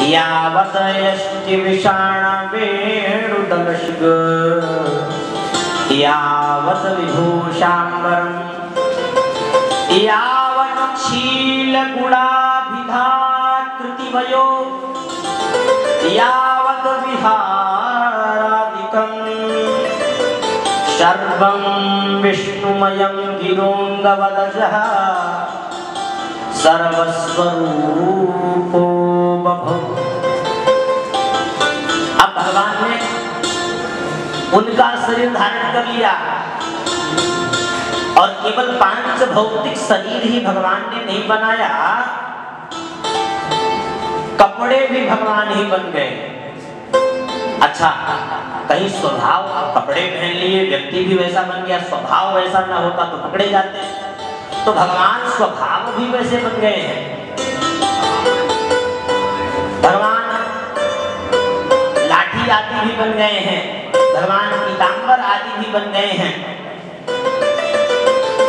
यावत् यष्टि विषाणवेणुदमशग यावत् विभूषाम्बरं यावत् शीलगुणाभिधाकृतिवयो यावत् विहारादिकं सर्वं विष्णुमयं गिरोऽङ्गवदजः सर्वस्वरूपो बभूव। अब भगवान ने उनका शरीर धारण कर लिया और केवल 5 भौतिक शरीर ही भगवान ने नहीं बनाया, कपड़े भी भगवान ही बन गए। अच्छा, कहीं स्वभाव कपड़े पहन लिए, व्यक्ति भी वैसा बन गया, स्वभाव वैसा ना होता तो पकड़े जाते, तो भगवान स्वभाव भी वैसे बन गए हैं। भगवान लाठी आदि भी बन गए हैं, भगवान पीतांबर आदि भी बन गए हैं,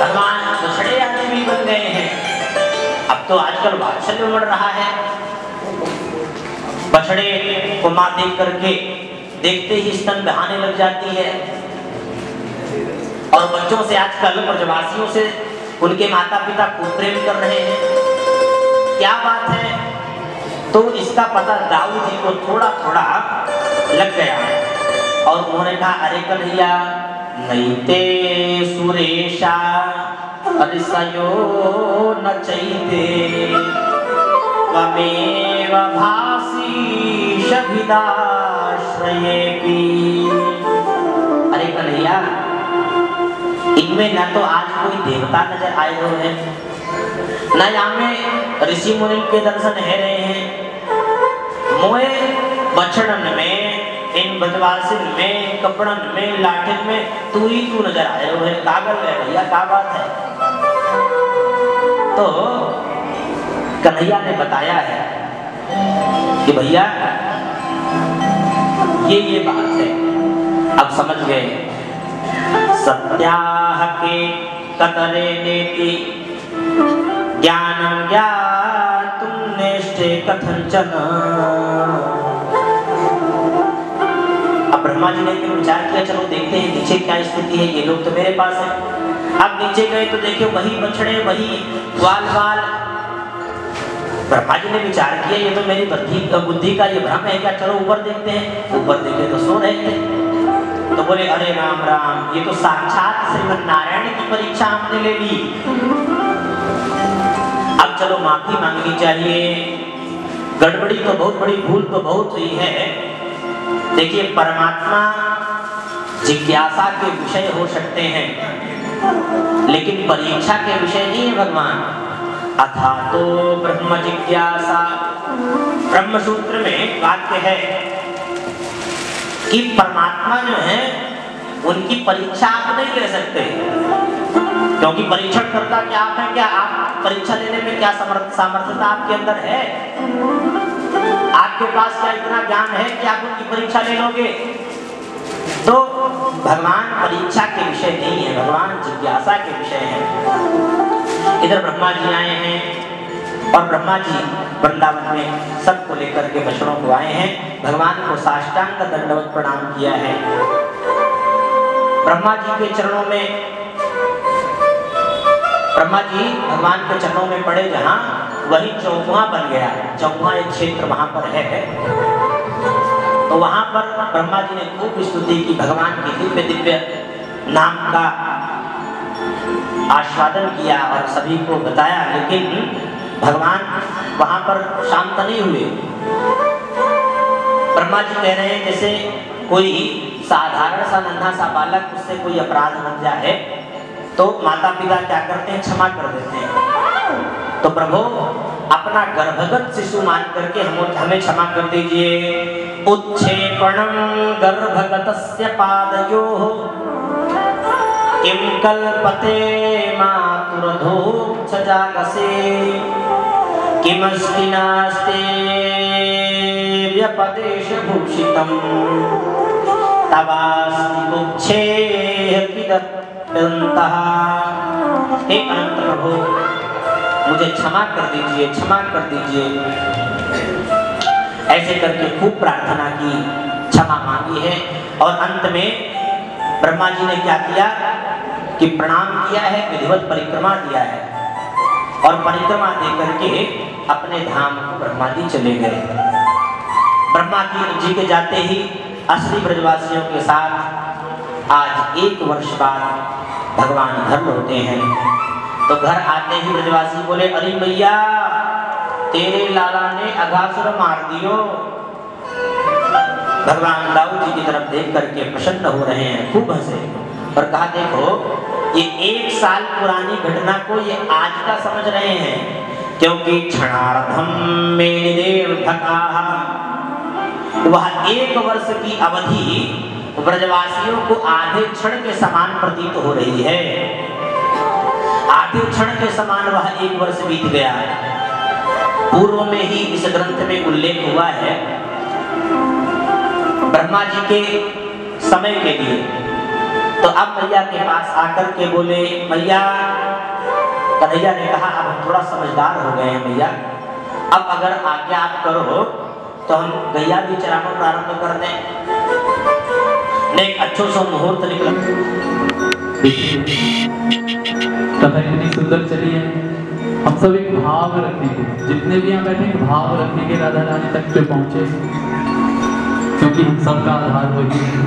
भगवान बछड़े आदि भी बन गए हैं। अब तो आजकल वात्सल्य बढ़ रहा है, बछड़े को मां देख करके देखते ही स्तन बहाने लग जाती है, और बच्चों से आजकल ब्रजवासियों से उनके माता पिता खूब प्रेम कर रहे हैं। क्या बात है? तो इसका पता दाऊद जी को थोड़ा थोड़ा लग गया और उन्होंने कहा, अरे कन्हैया नैते सुरेशा अतिशयो न चैते त्वमेव भासी शभिदाश्रयेऽपि। अरे कन्हैया, इनमें न तो आज कोई देवता नजर आए हुए हैं, न यहाँ में ऋषि मुनि के दर्शन है रहे हैं। मोए बछड़न में, इन ब्रजवासिन में, कपड़न में, लाठिन में तू ही तू नजर आए हुए। कागल है भैया, क्या बात है? तो कन्हैया ने बताया है कि भैया ये बात है। अब समझ गए। सत्याह के कतरे नेति ज्ञानं ज्ञातुं नेष्टे कथंचन। अब ब्रह्मा जी ने विचार किया, चलो देखते हैं नीचे क्या स्थिति है, ये लोग तो मेरे पास है। अब नीचे गए तो देखे वही बछड़े, वही ग्वाल बाल। ब्रह्मा जी ने विचार किया, ये तो मेरी बुद्धि का ये भ्रम है क्या, चलो ऊपर देखते हैं। ऊपर देखे तो सो रहे थे। तो बोले, अरे राम राम, ये तो साक्षात श्रीमन नारायण की परीक्षा हमने ले ली। अब चलो माफी मांगनी चाहिए, गड़बड़ी तो बहुत बड़ी, भूल तो बहुत हुई है। देखिए, परमात्मा जिज्ञासा के विषय हो सकते हैं, लेकिन परीक्षा के विषय नहीं है भगवान। अथा तो ब्रह्म जिज्ञासा, ब्रह्म सूत्र में वाक्य है कि परमात्मा जो है उनकी परीक्षा आप नहीं ले सकते, क्योंकि परीक्षण करता क्या आप हैं? क्या आप परीक्षा लेने में क्या सामर्थ्यता आपके अंदर है? आपके पास क्या इतना ज्ञान है कि आप उनकी परीक्षा ले लोगे? तो भगवान परीक्षा के विषय नहीं है, भगवान जिज्ञासा के विषय है। इधर ब्रह्मा जी आए हैं और ब्रह्मा जी वृंदावन में सबको लेकर के बछड़ों को आए हैं, भगवान को साष्टांग दंडवत प्रणाम किया है। ब्रह्मा जी के चरणों में, ब्रह्मा जी भगवान के चरणों में पड़े, जहां वही चौमुहा बन गया। चौमुहा एक क्षेत्र वहां पर है, तो वहां पर ब्रह्मा जी ने खूब स्तुति की, भगवान की दिव्य दिव्य नाम का आस्वादन किया और सभी को बताया। लेकिन भगवान वहां पर शांत नहीं हुए। ब्रह्मा जी कह रहे हैं, जैसे कोई साधारण सा नन्हा सा बालक, उससे कोई अपराध बन जाए तो माता पिता क्या करते हैं? क्षमा कर देते हैं। तो प्रभु अपना गर्भगत शिशु मान करके हमें क्षमा कर दीजिए। उत्क्षेपणं गर्भगतस्य पादयोः किं कल्पते मातुरधोक्ष जागसे किमस्ति नास्ते व्यपदेशभूषितं तवास्ति उच्छेकिदन्तः। हे अनंत प्रभु, मुझे क्षमा कर दीजिए, क्षमा कर दीजिए। ऐसे करके खूब प्रार्थना की, क्षमा मांगी है। और अंत में ब्रह्मा जी ने क्या किया कि प्रणाम किया है, विधिवत परिक्रमा दिया है और परिक्रमा दे करके अपने धाम को ब्रह्मा जी चले गए। ब्रह्मा जी के जाते ही असली ब्रजवासियों के साथ आज 1 वर्ष बाद भगवान घर लौटे हैं। तो घर आते ही ब्रजवासी बोले, अरे मैया तेरे लाला ने अघासुर मार दियो। भगवान दाऊद जी की तरफ देख करके प्रसन्न हो रहे हैं, खूब हंसे और कहा, देखो ये 1 साल पुरानी घटना को ये आज का समझ रहे हैं, क्योंकि क्षणार्धम में देव थका। वह 1 वर्ष की अवधि ब्रजवासियों को आधे क्षण के समान प्रतीत हो रही है। आधे क्षण के समान वह 1 वर्ष बीत गया। पूर्व में ही इस ग्रंथ में उल्लेख हुआ है ब्रह्मा जी के समय के लिए। तो अब मैया के पास आकर के बोले, मैया, कन्हैया ने कहा, अब हम थोड़ा समझदार हो गए हैं मैया, अब अगर आज्ञा आप करो तो हम गैया भी चराना प्रारंभ कर दें। एक अच्छो सा मुहूर्त निकला। कथा इतनी सुंदर चली है, हम सब एक भाव रखेंगे, जितने भी यहाँ बैठे एक भाव रखेंगे राधा रानी तक जो पहुंचे, क्योंकि हम सबका आधार वही है।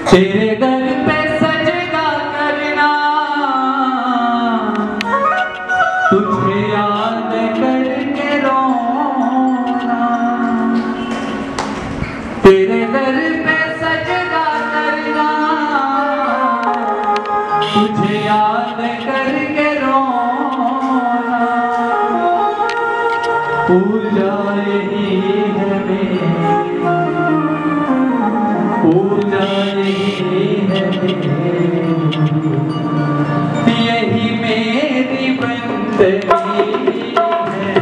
तेरे दर पे सजदा करना, तुझे याद करके रोना। तेरे दर पे सजदा करना, तुझे याद करके रोना। पूजा यही है मेरी, पूजा यही है मेरी, यही मेरी बंदगी है।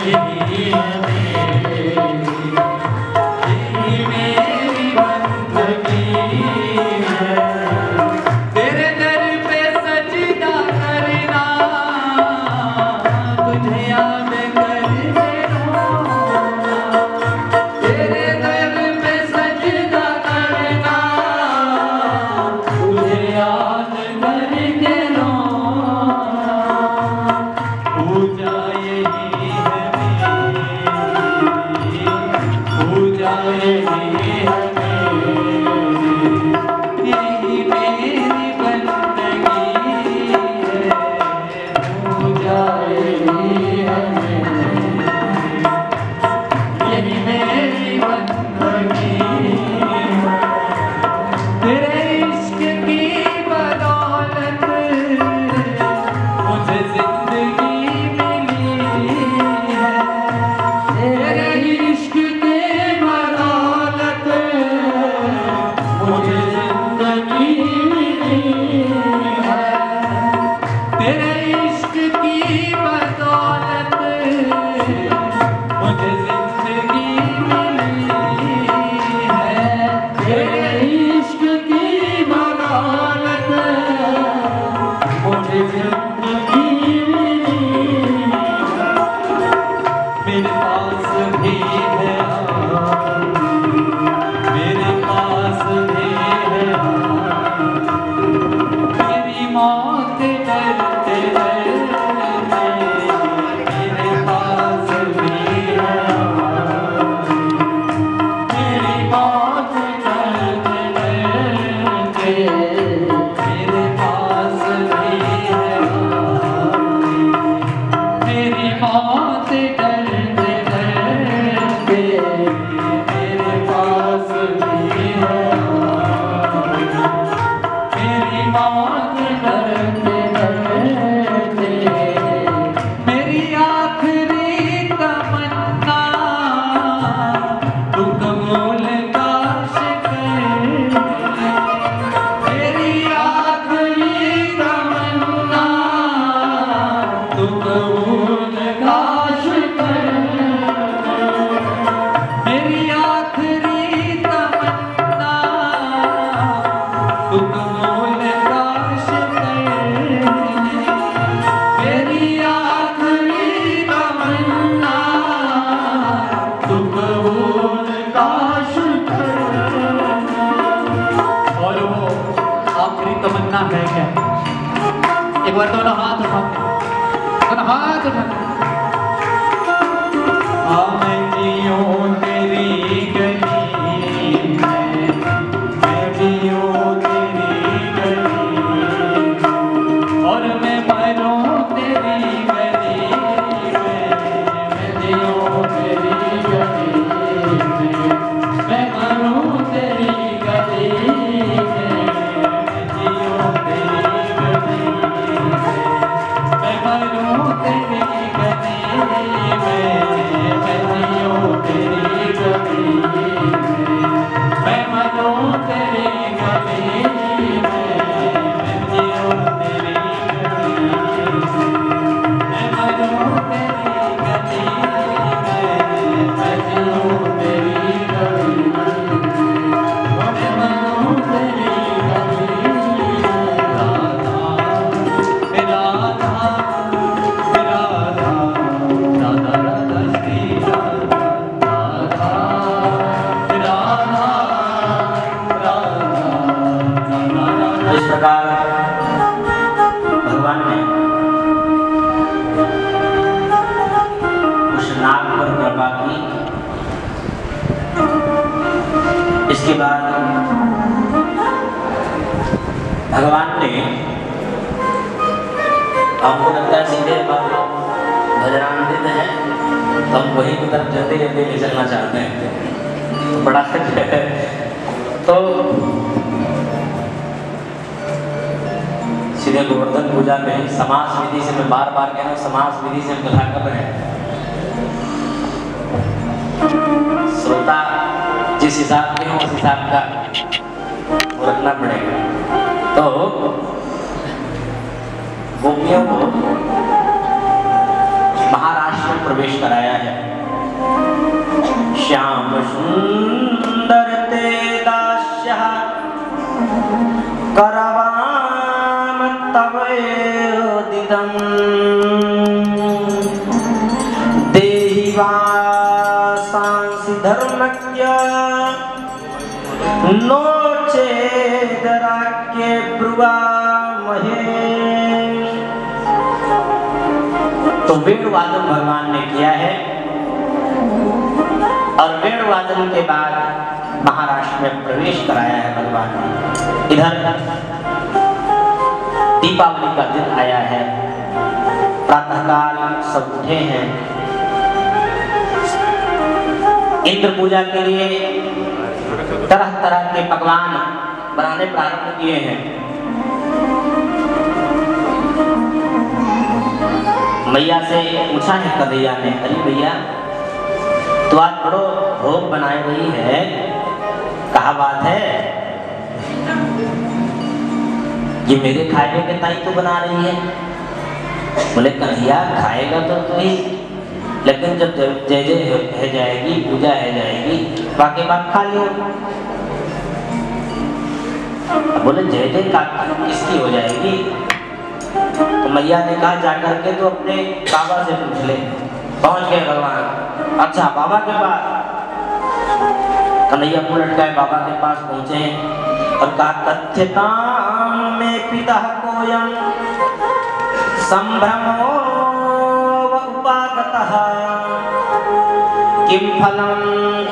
यही है मेरी, यही मेरी बंदगी है। तेरे दर पे सजदा करना, तुझे याद करके रोना। तेरे दर पे सजदा करना, तुझे याद करके रोना। पूजा यही है मेरी, पूजा यही है मेरी, यही मेरी बंदगी है। पूजा यही है मेरी, यही मेरी बंदगी है। तेरे इश्क की बदौलत मुझे जिंदगी मिली है। तेरे इश्क की बदौलत मुझे जिंदगी मिली है। तेरे इश्क की बदौलत मुझे जिंदगी मिली है। तेरे इश्क की बदौलत मुझे जिंदगी मिली है। मेरे पास भी है आप, मेरे पास भी है आप, मेरी मौत डरते डरते हाथ उठा मैं जियो तेरी गली में, मैं जियो तेरी गली और मैं मरूं तेरी गली में, मैं जियो तेरी गली में, मैं मरूं तेरी गली में, मैं जियो तेरी गली में, मैं मरूं तेरी गली में, मैं जियो तेरी गली में, मैं मरूं तेरी गली में, मैं जियो तेरी गली में, मैं मरूं तेरी गली में, मैं जियो तेरी गली में, मैं मरूं तेरी गली में। राधा राधा राधा राधा श्री राधा राधा राधा राधा। इस प्रकार भगवान ने उस नाग पर कृपा की। इसके बाद भगवान ने, हमको लगता है सीधे भजनान्वित है तो हम वहीं की तरफ जल्दी जल्दी ले चलना चाहते हैं, तो बड़ा तो सीधे गोवर्धन पूजा में समास विधि से, मैं बार बार कह रहा हूँ, समास विधि से हम कथा कर रहे हैं। श्रोता जिस हिसाब के हो उस हिसाब का वो रखना पड़ेगा। तो गोपियों को महाराष्ट्र में प्रवेश कराया है। श्याम सुंदर ते दास्यः करवाम तवेदिदं देहि वासांसि धर्मज्ञ नो चेदराज्ञे ब्रुवामहे। तो वेणु वादन भगवान ने किया है और वेणु वादन के बाद महाराष्ट्र में प्रवेश कराया है भगवान ने। इधर दीपावली का दिन आया है, प्रातःकाल सब उठे हैं, इंद्र पूजा के लिए तरह तरह के पकवान बनाने प्रारंभ किए हैं। मैया से पूछा है कन्हैया ने, अरे भैया तो आज बड़ो भोग बनाई रही है, कहा बात है? ये मेरे खाने के ताई तो बना रही है। बोले कन्हैया खाएगा तो तू ही, लेकिन जब जय जय है जाएगी, पूजा है जाएगी, बाकी बात खा लियो। बोले जय जय किसकी हो जाएगी? तो मैया ने कहा जाकर के तो अपने बाबा से पूछ ले। पहुंच गए भगवान, अच्छा बाबा के पास। कन्हैया उलट गए, बाबा के पास पहुंचे और कहा तथ्यतां में पिता कोयम संभ्रमो उपागतः किं फलं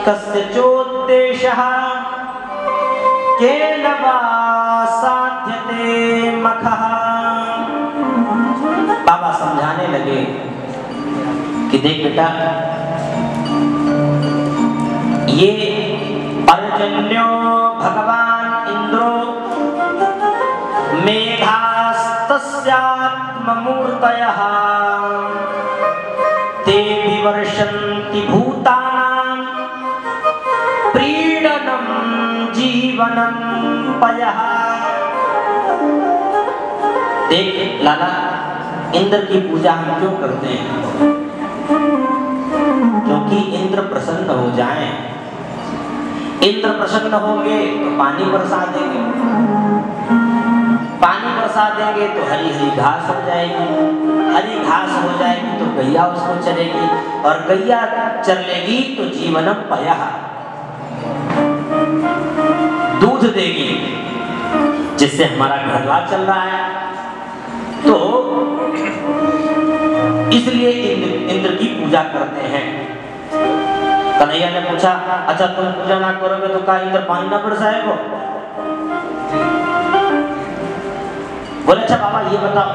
कस्य चोद्देशः केन वा साध्यते मखः। बाबा समझाने लगे कि देख बेटा, ये पर्जन्यो भगवान इंद्रो मेघास्तस्यात्ममूर्तयः ते विवर्षन्ति भूतानां प्रीडनं जीवनं पयः। देख लाला, इंद्र की पूजा हम क्यों करते हैं? क्योंकि इंद्र प्रसन्न हो जाएं। इंद्र प्रसन्न होंगे तो पानी बरसा देंगे, पानी बरसा देंगे तो हरी हरी घास हो जाएगी, हरी घास हो जाएगी तो गैया उसको चरेगी, और गैया चर लेगी तो जीवनम पयः, दूध देगी जिससे हमारा घर द्वार चल रहा है। तो इसलिए इंद्र की पूजा करते हैं। कन्हैया ने पूछा, अच्छा तुम पूजा ना करोगे तो क्या इंद्र पानी ना बरसाएगा? बोले अच्छा बाबा ये बताओ,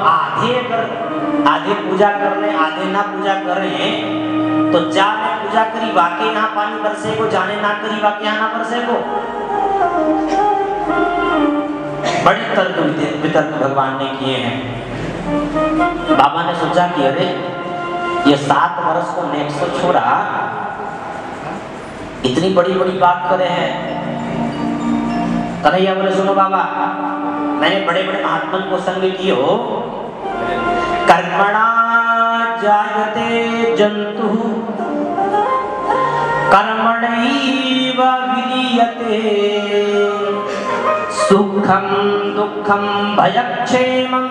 आधे पूजा कर रहे आधे ना पूजा कर रहे हैं, तो जाने पूजा करी वाके यहाँ पानी बरसेगो, जाने ना करी वाके यहाँ ना बरसेगो। बड़ी तर्क वितर्क भगवान ने किए हैं। बाबा ने सोचा कि अरे ये 7 वर्ष को नेक्स्ट को छोड़ा इतनी बड़ी बड़ी बात करे हैं। कन्हैया बोले सुनो बाबा, मैंने बड़े बड़े महात्मा को संग कियो, कर्मणा जायते जंतु कर्मणैव विलीयते, सुखम दुखम भयक्षेमं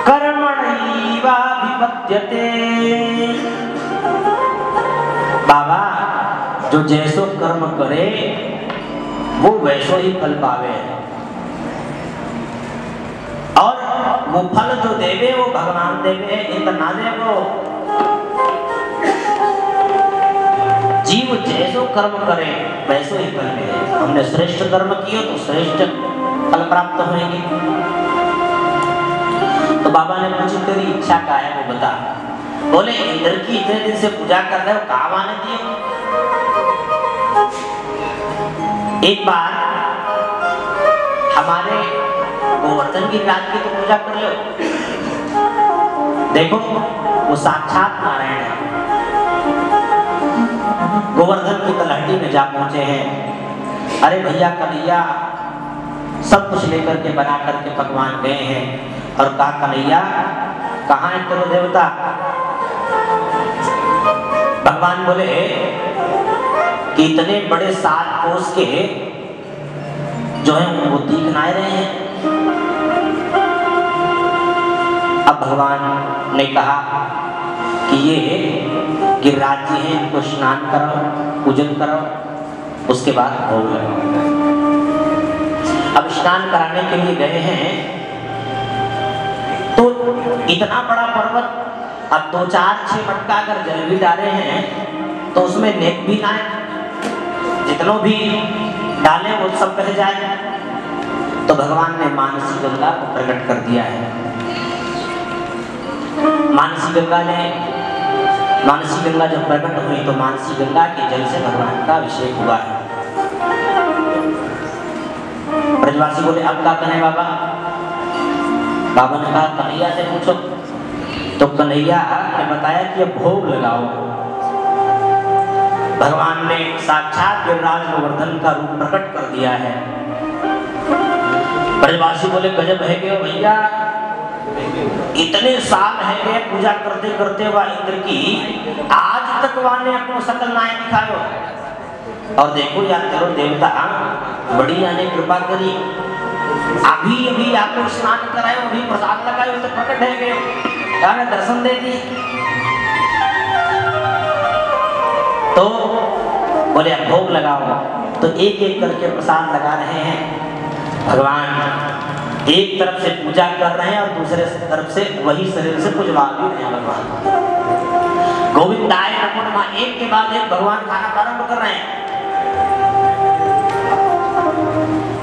कर्मणैव विपद्यते। बाबा जो जैसो कर्म करे वो वैसो ही फल पावे, और वो फल जो देवे वो भगवान देवे, इंद्र ना देवो। जीव जैसो कर्म करे वैसो ही फल मिले। हमने श्रेष्ठ कर्म किए तो श्रेष्ठ फल प्राप्त होंगे। तो बाबा ने पूछी तेरी इच्छा क्या है वो बता। बोले इंद्र की इतने दिन से पूजा कर रहे हो, कहाँ आने दिए? एक बार हमारे गोवर्धन की रात की तो पूजा कर लो। देखो वो साक्षात नारायण है, गोवर्धन की तलहटी में जा पहुंचे हैं। अरे भैया कन्हैया सब कुछ लेकर के बना करके भगवान गए हैं, और कहा कन्हैया कहाँ है तेरे देवता? भगवान बोले कि इतने बड़े 7 कोस के जो है वो दिख ना रहे हैं। अब भगवान ने कहा कि ये गिरिराज जी हैं, इनको स्नान कराओ, पूजन कराओ, उसके बाद भोग लगाओ। अब स्नान कराने के लिए गए हैं तो इतना बड़ा पर्वत, अब 2-4-6 मटका अगर जल भी डाले हैं तो उसमें नेक भी ना है, जितनों भी डाले वो सब बह जाए। तो भगवान ने मानसी गंगा को प्रकट कर दिया है। मानसी गंगा जब प्रकट हुई तो मानसी गंगा के जल से भगवान का अभिषेक हुआ है। ब्रजवासी बोले अब क्या करें बाबा? बाबा ने कहा कन्हैया से पूछो। तो कन्हैया ने बताया कि अब भोग लगाओ। भगवान ने साक्षात गिरिराज गोवर्धन का रूप प्रकट कर दिया है। ब्रजवासी बोले गजब है कि भैया इतने साल है गए पूजा करते करते वह इंद्र की, आज तक वह ने अपनो सकल नाय दिखायो। और देखो यार तेरो देवता बड़ी यानी कृपा करी, अभी अभी आपको स्नान करायो, अभी प्रसाद लगायो तो प्रकट है गए, यार दर्शन दे दी। तो बोले अब भोग लगाओ। तो एक एक करके प्रसाद लगा रहे हैं। भगवान एक तरफ से पूजा कर रहे हैं और दूसरे तरफ से वही शरीर से पुजवा भी रहे हैं। भगवान गोविंदाय नमो नमः एक के बाद एक भगवान खाना प्रारंभ कर रहे हैं।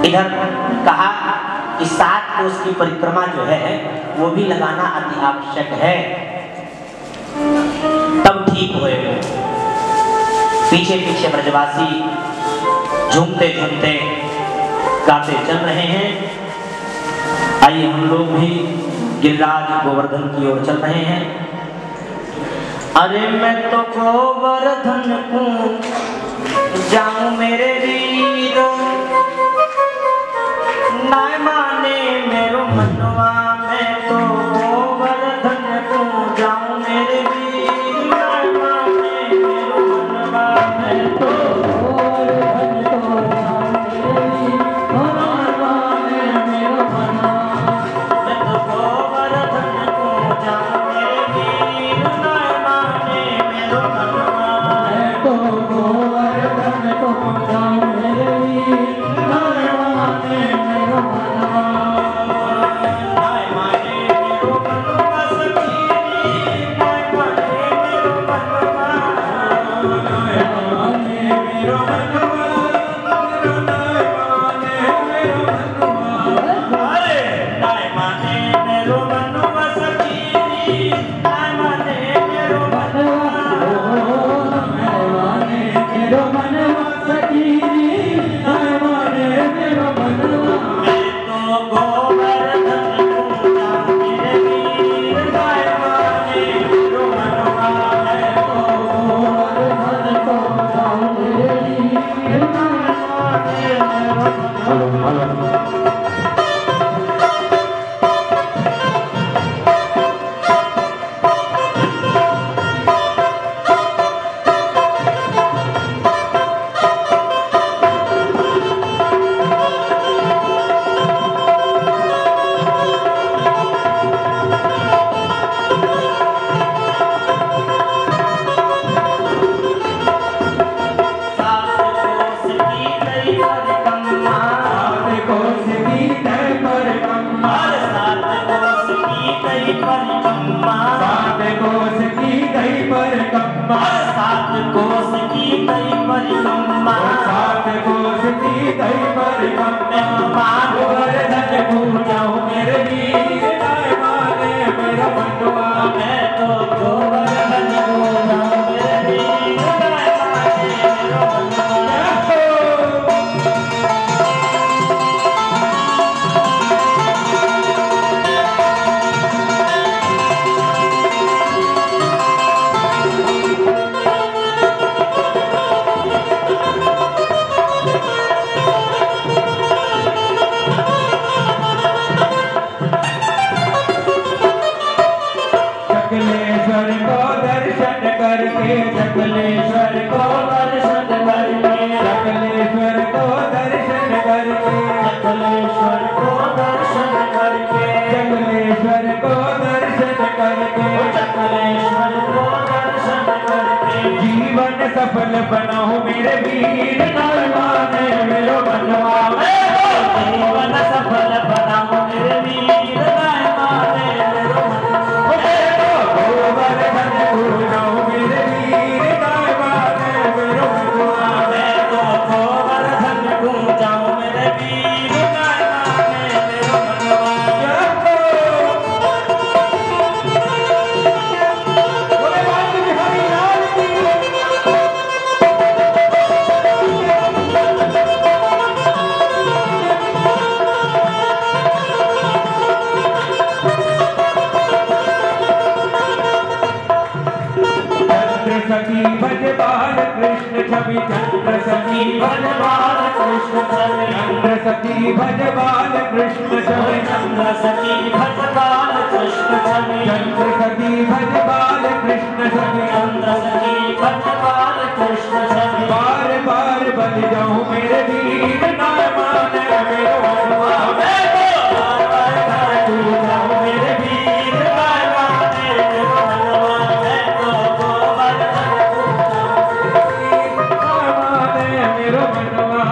इधर कहा कि 7 कोस की परिक्रमा जो है वो भी लगाना अति आवश्यक है, तब ठीक होएगा। पीछे पीछे ब्रजवासी झूमते झूमते गाते चल रहे हैं। आइए हम लोग भी गिरिराज गोवर्धन की ओर चल रहे हैं। अरे मैं तो गोवर्धन को जाऊं मेरे वीर, ना माने मेरो मनवा, मैं तो गोवर्धन को जाऊं मेरे वीर, ना माने मेरो मनवा, मैं तो गोवर्धन को जाऊं मेरे वीर, ना माने मेरो मनवा, मैं तो गोवर्धन को जाऊं मेरे वीर, ना माने मेरो मनवा, मैं तो गोवर्धन को जाऊं मेरे वीर, ना माने मेरो मनवा। परिक्रमा, 7 कोस की दई परिक्रमा, 7 कोस की दई परिक्रमा, मान गोवर्धन पूजाऊं मेरे वीर, नाय माने मेरा मनवा। मैं तो गोवर्धन पूजाऊं मेरे वीर, नाय माने मेरा मनवा। सकलेश्वर को दर्शन करके, सकलेश्वर को दर्शन करके, सकलेश्वर को दर्शन करके, सकलेश्वर को दर्शन करके, सकलेश्वर को दर्शन करके, सकलेश्वर को दर्शन करके, जीवन सफल बनाओ मेरे वीर, नाय माने मेरो मनवा। जीवन सफल बनाओ मेरे वीर, नाय माने मेरो मनवा। गोवर्धन पूजाऊं मेरे वीर, नाय माने मेरो मनवा। मैं तो गोवर्धन पूजाऊं मेरे वीर, नाय माने मेरो मनवा। बोले बाल बिहारी लाल की। चंद्र सखी भज बाल कृष्ण छवि, चंद्र सखी भज बाल कृष्ण छवि, चंद्र सखी भज बाल कृष्ण छवि, चंद्र सखी भज बाल कृष्ण छवि, चंद्र सखी भज बाल कृष्ण छवि, चंद्र सखी भज बाल कृष्ण छवि। बार बार बन जाऊं मेरे वीर, नाय माने मेरो मनवा। मैं तो बार बार पूजाऊं मेरे वीर, नाय माने मेरो मनवा। मैं तो गोवर्धन पूजाऊं नाय माने मेरो मनवा।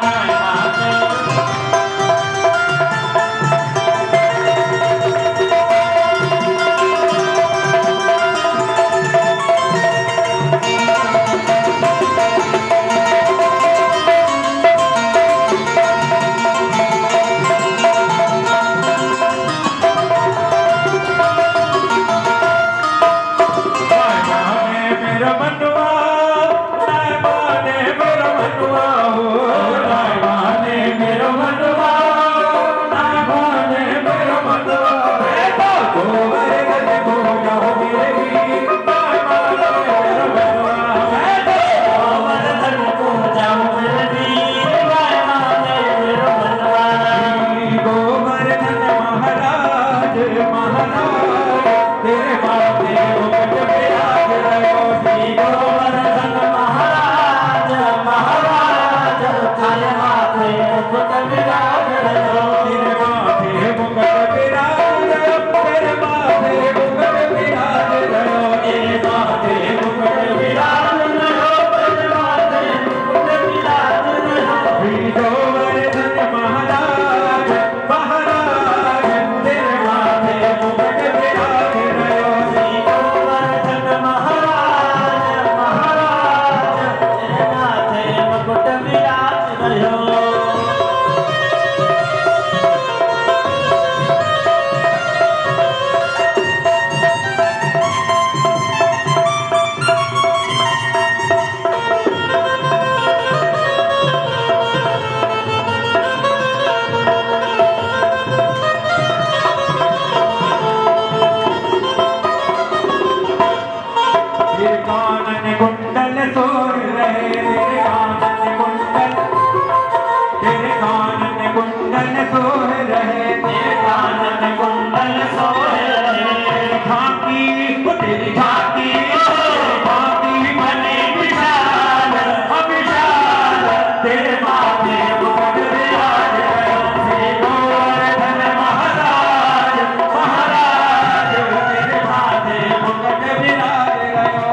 नाय माने। नाय माने मेरो मनवा, नाय माने मेरो मनवा हो, नाय माने मेरो मनवा, नाय माने मेरो मनवा। मैं तो गोवर्धन पूजाऊं मेरे वीर, नाय माने मेरो मनवा। मैं तो गोवर्धन पूजाऊं मेरे वीर, नाय माने मेरो मनवा। श्री गोवर्धन महाराज, महाराज तेरे माथे मुकुट विराज रहो। श्री गोवर्धन महाराज, महाराज थारे माथे मुकुट विराज रहो। तेरे माथे मुकुट विराज रहो, तेरे माथे मुकुट विराज रहो, तेरे माथे मुकुट विराज रहो, तेरे माथे मुकुट विराज रहो। श्री गोवर्धन महाराज, महाराज तेरे माथे मुकुट विराज रहो। श्री गोवर्धन महाराज, महाराज तेरे माथे मुकुट विराज रहो। तेरे कानन कुंडल सोर रहे, तेरे कानन कुंडल, तेरे कानन कुंडल सोर रहे, तेरे कानन कुंडल सोहे रहे। तेरी झांकी, वो तेरी झांकी, तेरी झांकी बनी विशाल, अविशाल तेरे माथे मुकुट विराज रहो। श्री गोवर्धन महाराज, महाराज तेरे माथे मुकुट विराज रहो।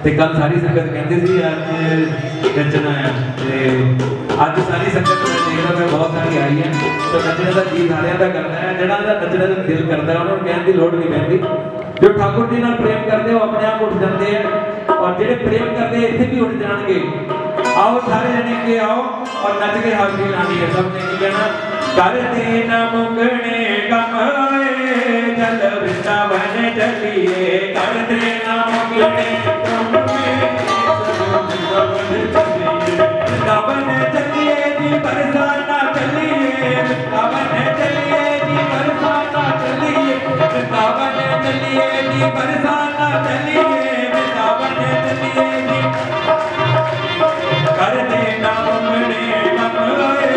ਤੇ ਕੱਲ ਸਾਰੀ ਸੰਗਤ ਕਹਿੰਦੀ ਸੀ ਅੱਜ ਨੱਚਣਾ ਹੈ ਤੇ ਅੱਜ ਸਾਰੀ ਸੰਗਤ ਨੂੰ ਦੇਖਦਾ ਮੈਂ ਬਹੁਤ ਸਾਰੀ ਆਈ ਹੈ ਤੇ ਨੱਚਣ ਦਾ ਜੀ ਸਾਰਿਆਂ ਦਾ ਕਰਦਾ ਹੈ ਜਿਹੜਾ ਦਾ ਨੱਚਣ ਦਾ ਦਿਲ ਕਰਦਾ ਹੈ ਉਹਨਾਂ ਨੂੰ ਕਹਿਣ ਦੀ ਲੋੜ ਨਹੀਂ ਪੈਂਦੀ ਜੋ ठाकुर जी ਨਾਲ ਪ੍ਰੇਮ ਕਰਦੇ ਹੋ ਆਪਣੇ ਆਪ ਉੱਠ ਜਾਂਦੇ ਆ ਔਰ ਜਿਹੜੇ ਪ੍ਰੇਮ ਕਰਦੇ ਇੱਥੇ ਵੀ ਉੱਠ ਜਾਣਗੇ आओ सारे जने के आओ और नच के हाजरी लानी है सबने की कहना करते न मुंगने कमाए चल वृंदावन चलिए करते न मुंगने वृंदावन चलिए जी बरसाना चलिए वृंदावन चलिए जी बरसाना चलिए वृंदावन चलिए जी बरसाना चलिए वृंदावन चलिए जी कर देना मुंगने कमाए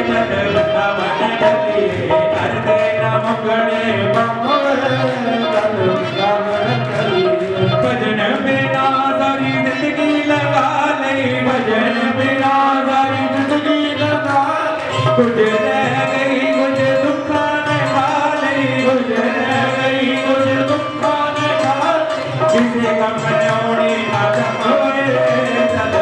चल वृंदावन चलिए कर देना मुंगने कमाए चल वृंदावन चलिए भजन बिना सारी जिंदगी लगा ले भजन बिना सारी जिंदगी लगा कुछ रह गई कुछ दुखा न खाले कुछ रह गई कुछ दुखा न खाले किसी का मनौनी ना जमाए चल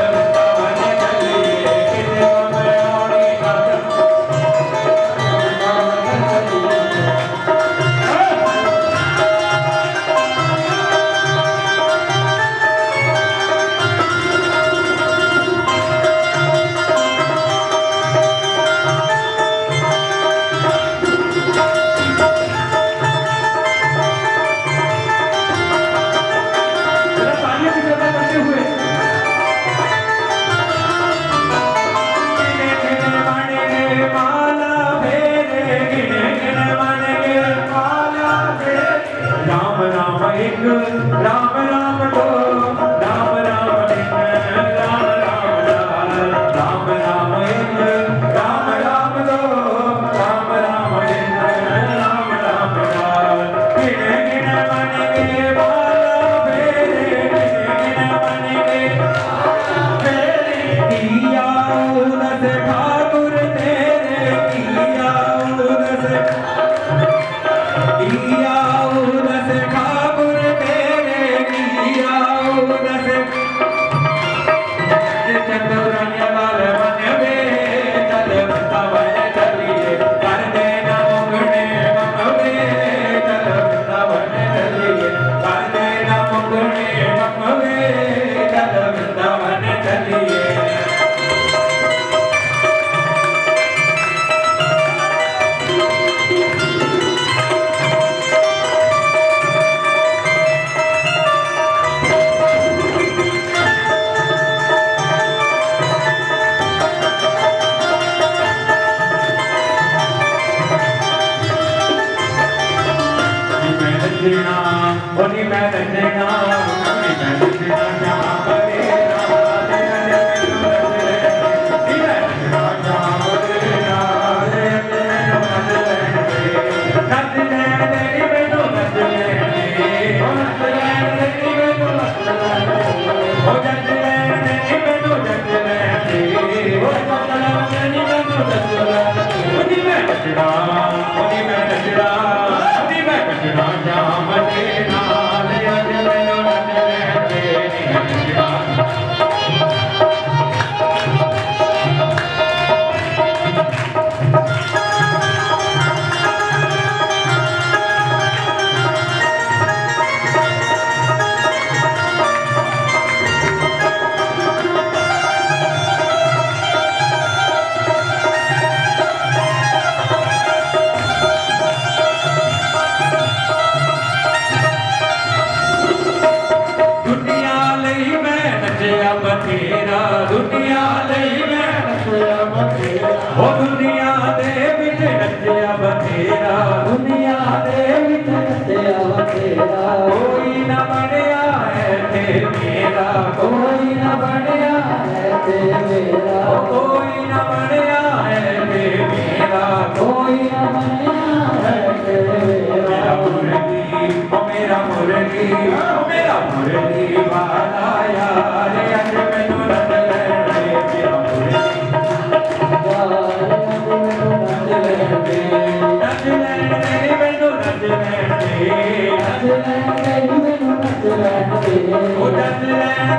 Oh,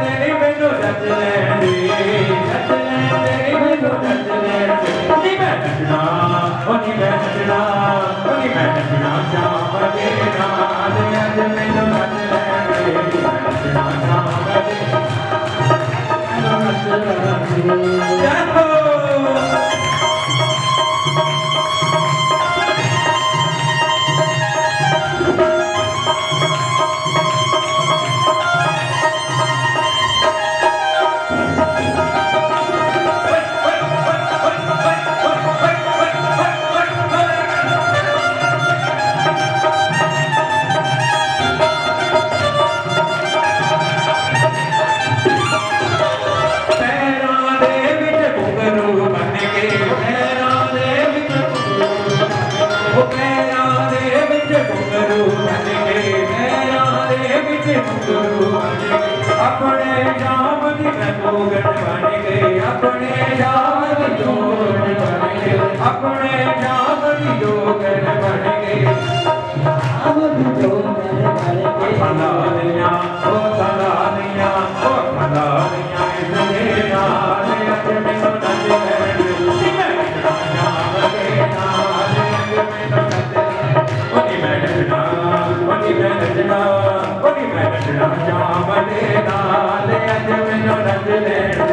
नच लेंदे मैनू नच लेंदे नी मैं नचना नी मैं नचना नी मैं नचना शाम दे नाल अज मैनू नच लेंदे मैं नचना शाम दे मैनू नच लेंदे जय हो अपने जाम की जोगन बन गए अपने जाम की जोगन बन गए अपने जाम की जोगन बन गए फलानिया ओ फलानिया ओ फलानिया इसके नाल अज मैनू नच लेंदे मैं नचना जाम दे नाल अज मैनू नच लेंदे नी मैं नचना नी मैं नचना मैं नचना जाम दे नाल अज मैनू नच लेंदे